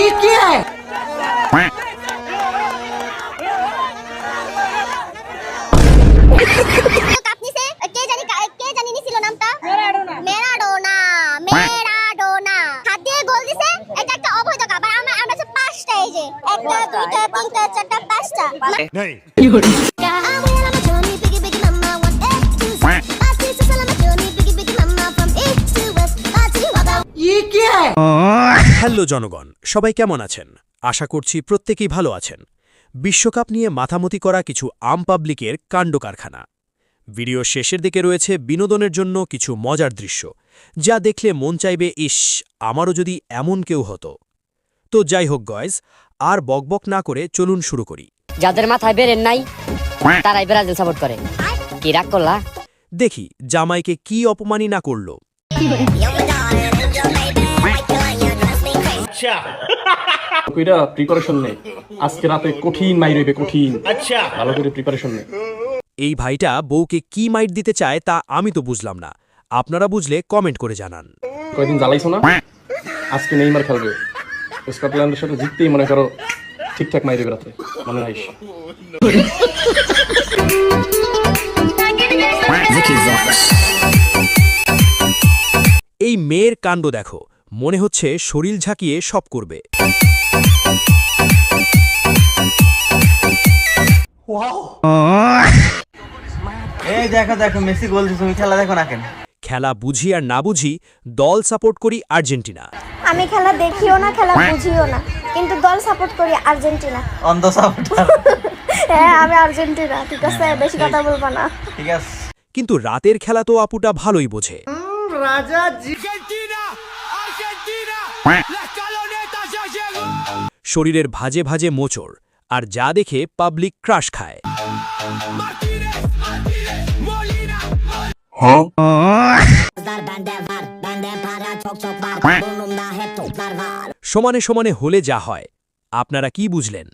ये क्या है? আপনি সে কে জানি নি ছিল নামটা মেরাডোনা হাত দিয়ে গোল দিছে। এটা একটা অবৈধ কাপ। আর আমরা যে পাঁচটা, এই যে একটা দুইটা তিনটা চারটা পাঁচটা नहीं ये क्या है? হ্যালো জনগণ, সবাই কেমন আছেন? আশা করছি প্রত্যেকেই ভালো আছেন। বিশ্বকাপ নিয়ে মাথামতি করা কিছু আম পাবলিকের কাণ্ড কারখানা। ভিডিও শেষের দিকে রয়েছে বিনোদনের জন্য কিছু মজার দৃশ্য, যা দেখলে মন চাইবে, ইস, আমারও যদি এমন কেউ হতো। তো যাই হোক গয়েজ, আর বকবক না করে চলুন শুরু করি। যাদের মাথায় বেরেন নাই তারাই ব্রাজিল সাপোর্ট করে। কি রাগ করলা? দেখি জামাইকে কি অপমানই না করল। কইরা প্রিপারেশন নে, আজকে রাতে কঠিন মাইর হইবে, কঠিন। আচ্ছা, ভালো করে প্রিপারেশন নে। এই ভাইটা বউকে কি মাইট দিতে চায় তা আমি তো বুঝলাম না। আপনারা বুঝলে কমেন্ট করে জানান। কয়দিন জ্বালাইছো না, আজকে নেইমার খেলবে। স্কটল্যান্ডের সাথে জিততেই মনে করো ঠিকঠাক মাইর হইবে রাতে, মনে রাখিস। এই মেয়ের কাণ্ড দেখো, মনে হচ্ছে শরীর ঝাঁকিয়ে সব করবে। এই দেখো দেখো মেসি গোল দিছে, তুমি খেলা দেখো না কেন? খেলা বুঝি আর না বুঝি, দল সাপোর্ট করি আর্জেন্টিনা। আমি খেলা দেখিও না, খেলা বুঝিও না, কিন্তু দল সাপোর্ট করি আর্জেন্টিনা। অন্ধ সাপোর্টার। হ্যাঁ, আমি আর্জেন্টিনা। ঠিক আছে, বেশি কথা বলবো না। ঠিক আছে। কিন্তু রাতের খেলা তো আপুটা ভালোই বোঝে। রাজা জি শরীরের ভাজে ভাজে মোচড়, আর যা দেখে পাবলিক ক্রাশ খায়। সমানে সমানে হলে যা হয়, আপনারা কি বুঝলেন?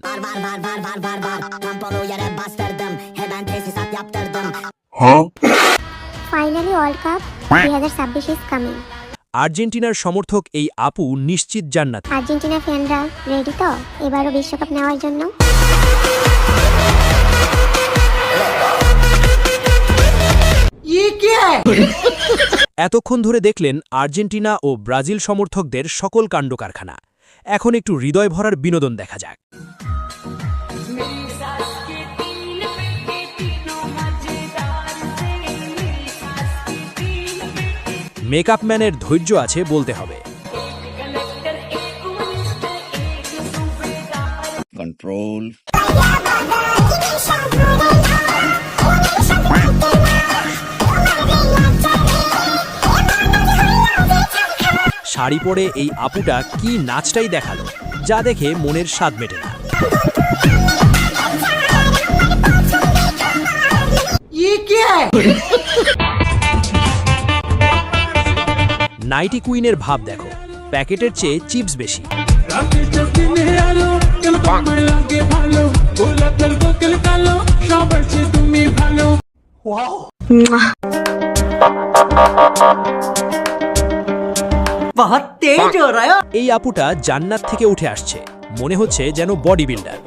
Finally world cup 2026 is coming. আর্জেন্টিনার সমর্থক এই আপু নিশ্চিত জান্নাত। আর্জেন্টিনা ফ্যানরা রেডি তো এবারও বিশ্বকাপ নেওয়ার জন্য? ये क्या है? এতক্ষণ ধরে দেখলেন আর্জেন্টিনা ও ব্রাজিল সমর্থকদের সকল কাণ্ড কারখানা। এখন একটু হৃদয় ভরার বিনোদন দেখা যাক। মেকআপ ম্যানের ধৈর্য আছে বলতে হবে। कंट्रोल শাড়ি পরে এই আপুটা কি নাচটাই দেখালো, যা দেখে মনের স্বাদ মেটে না। ये क्या है? নাইটি কুইনের ভাব দেখো, প্যাকেটের চেয়ে চিপস বেশি। बहुत तेज हो रहा है। এই আপুটা জান্নাত থেকে উঠে আসছে, মনে হচ্ছে যেন বডি বিল্ডার।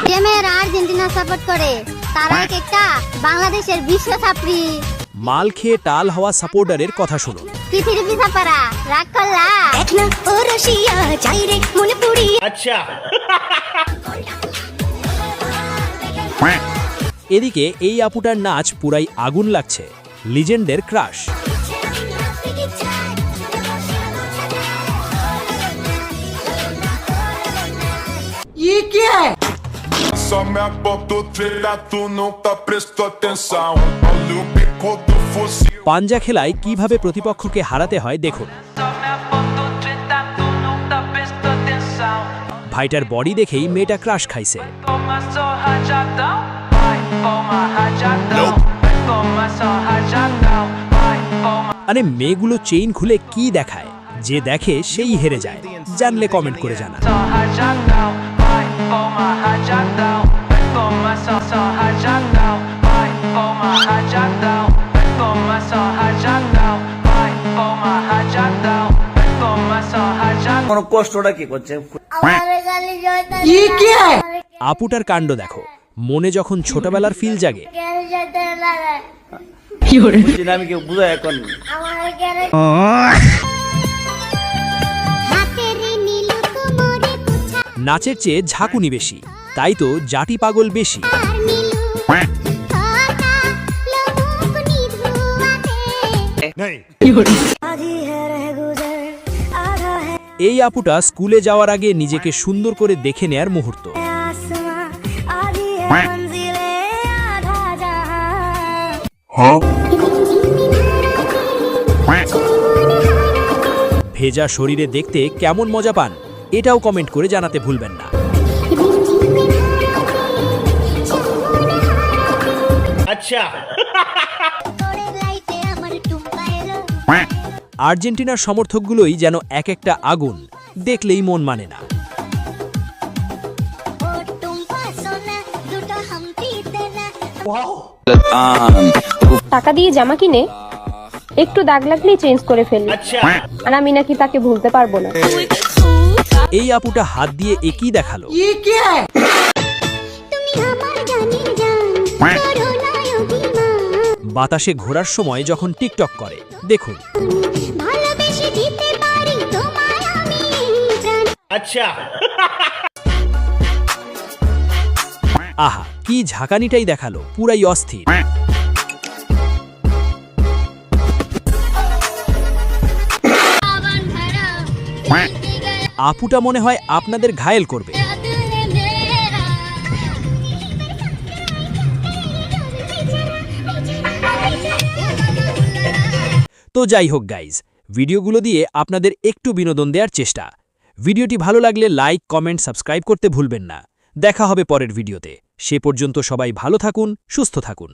যে মেয়েরা আর্জেন্টিনা সাপোর্ট করে তারা একটা বাংলাদেশের বিশ্ব ছাত্রী। মাল খেয়ে টাল হওয়া সাপোর্টারের কথা শুনুন। পৃথিবী পিছাপারা রাগ করলা একনা ও রশিয়া যাই রে মনে পুরি। আচ্ছা, এদিকে এই আপুটার নাচ পুরাই আগুন লাগছে, লিজেন্ডের ক্রাশ। ये क्या है? Só me apontou trilha, tu nunca prestou atenção. Olha o bico do fuzil. পাঞ্জা খেলায় কিভাবে প্রতিপক্ষকে হারাতে হয় দেখুন। ভাইটার বডি দেখেই মেয়েটা ক্রাশ খাইছে। আরে মেয়েগুলো চেইন খুলে কি দেখায়, যে দেখে সেই হেরে যায়। জানলে কমেন্ট করে জানান। hijack now. কষ্টটা কি করছে? আপুটার কাণ্ড দেখো, মনে যখন ছোটবেলার ফিল জাগে, বুঝছি না, আমি কি বুঝাই এখন? নাচের চেয়ে ঝাঁকুনি বেশি, তাই তো জাটি পাগল বেশি। এই আপুটা স্কুলে যাওয়ার আগে নিজেকে সুন্দর করে দেখে নেয়ার মুহূর্ত। ভেজা শরীরে দেখতে কেমন মজা পান, এটাও কমেন্ট করে জানাতে ভুলবেন না। আচ্ছা, আর্জেন্টিনার সমর্থকগুলোই যেন এক একটা আগুন, দেখলেই মন মানে না। টাকা দিয়ে জামা কিনে একটু দাগ লাগলেই চেঞ্জ করে ফেলি, আর আমি নাকি তাকে ভুলতে পারবো না। এই আপুটা হাত দিয়ে একই দেখালো। বাতাসে ঘোরার সময় যখন টিকটক করে, দেখুন। আচ্ছা, আহা, কি ঝাঁকানিটাই দেখালো, পুরাই অস্থির। আপুটা মনে হয় আপনাদের ঘায়েল করবে। তো যাই হোক গাইজ, ভিডিওগুলো দিয়ে আপনাদের একটু বিনোদন দেওয়ার চেষ্টা। ভিডিওটি ভালো লাগলে লাইক, কমেন্ট, সাবস্ক্রাইব করতে ভুলবেন না। দেখা হবে পরের ভিডিওতে। সে পর্যন্ত সবাই ভালো থাকুন, সুস্থ থাকুন।